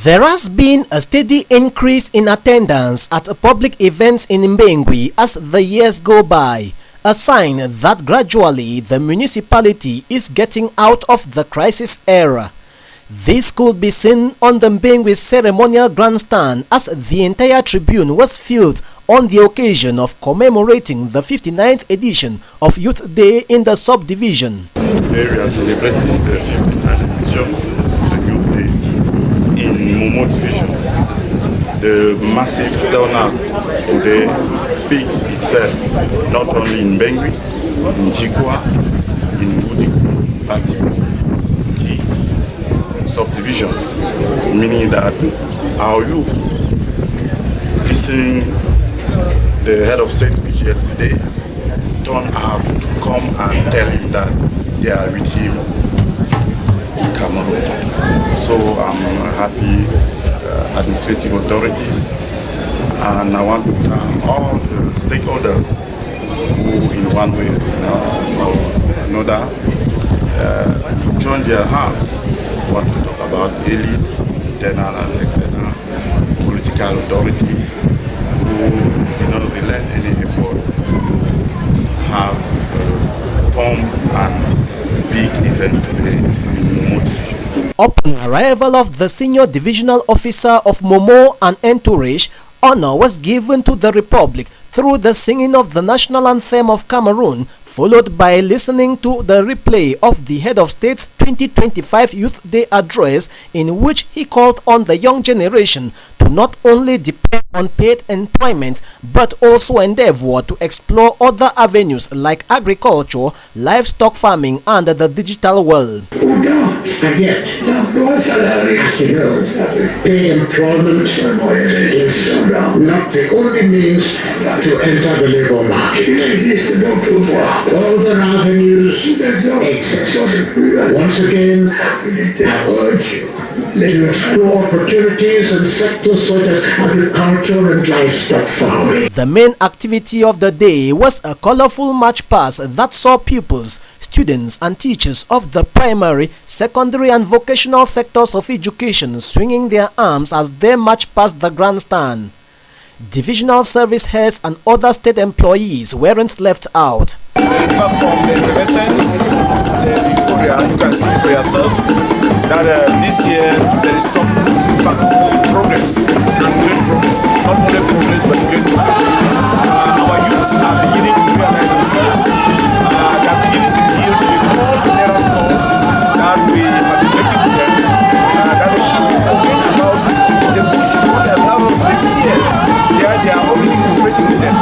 There has been a steady increase in attendance at public events in Mbengwi as the years go by, a sign that gradually the municipality is getting out of the crisis era. This could be seen on the Mbengwi ceremonial grandstand as the entire tribune was filled on the occasion of commemorating the 59th edition of Youth Day in the subdivision. Today we are celebrating the 59th edition of the Youth Day in Momo division. The massive turnout today speaks itself, not only in Mbengwi, in Jikwa, in Udiku, but key subdivisions, meaning that our youth, listening the head of state speech yesterday, turned out to come and tell him that they are with him in Cameroon. So I'm happy, administrative authorities, and I want to thank all the stakeholders who in one way or another joined their hands. I want to talk about elites, internal and external, political authorities who did not relent any effort to have a pomp and big event today in Momo. Upon arrival of the senior divisional officer of Momo and Entourage, honor was given to the Republic through the singing of the national anthem of Cameroon, followed by listening to the replay of the head of state's 2025 Youth Day address, in which he called on the young generation to not only depend on paid employment but also endeavor to explore other avenues like agriculture, livestock farming and the digital world. And yet, as you know, paid employment is not the only means to enter the labor market. All the avenues exist. Once again, I urge you to explore opportunities in sectors such as agriculture and livestock farming. The main activity of the day was a colorful march past that saw pupils, students and teachers of the primary, secondary and vocational sectors of education swinging their arms as they marched past the grandstand. Divisional service heads and other state employees weren't left out. In fact, from the effervescence, the euphoria, you can see for yourself that this year there is some progress, and great progress. Not only progress, but great progress. Our youths are beginning to realize themselves. They are beginning to yield to the call, the errand call that we have been making to them. That they should forget about the bush, what they have the fear. They are already cooperating with them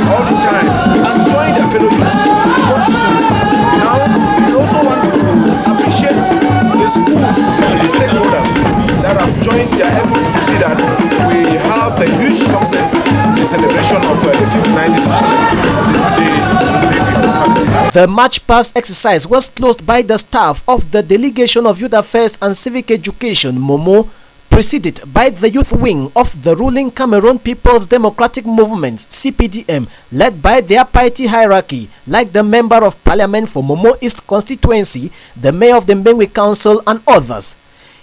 all the time, enjoying their fellow youths. Now, we also want to appreciate the schools and the stakeholders that have joined their efforts to see that we have a huge success in the celebration of the 59th edition of the Youth Day in Mbengwi municipality. The march past exercise was closed by the staff of the Delegation of Youth Affairs and Civic Education, Momo, preceded by the youth wing of the ruling Cameroon People's Democratic Movement, CPDM, led by their party hierarchy, like the Member of Parliament for Momo East constituency, the Mayor of the Mbengwi Council and others.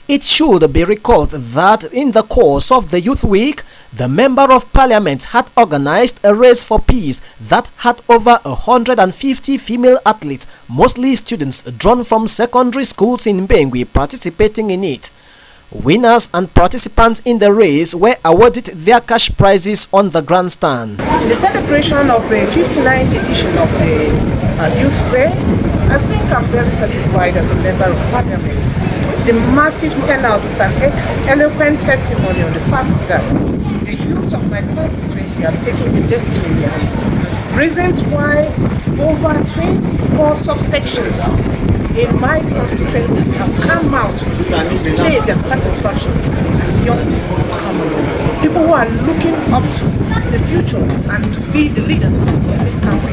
It should be recalled that in the course of the Youth Week, the Member of Parliament had organized a race for peace that had over 150 female athletes, mostly students drawn from secondary schools in Mbengwi, participating in it. Winners and participants in the race were awarded their cash prizes on the grandstand. In the celebration of the 59th edition of the Youth Day, I think I'm very satisfied as a member of parliament. The massive turnout is an eloquent testimony on the fact that the youth of my constituency have taken the destiny in their hands. Reasons why over 24 subsections in my constituency have come out to display their satisfaction as young Cameroon. People who are looking up to the future and to be the leaders of this country.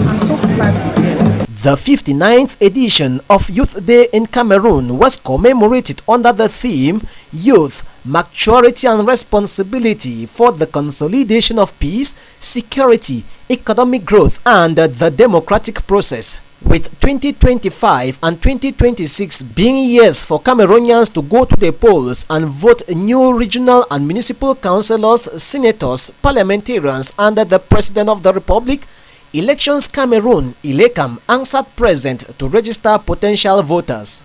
I'm so glad we're here. The 59th edition of Youth Day in Cameroon was commemorated under the theme Youth, Maturity and Responsibility for the Consolidation of Peace, Security, Economic Growth and the Democratic Process. With 2025 and 2026 being years for Cameroonians to go to the polls and vote new regional and municipal councillors, senators, parliamentarians under the President of the Republic, Elections Cameroon (Elecam) answered present to register potential voters.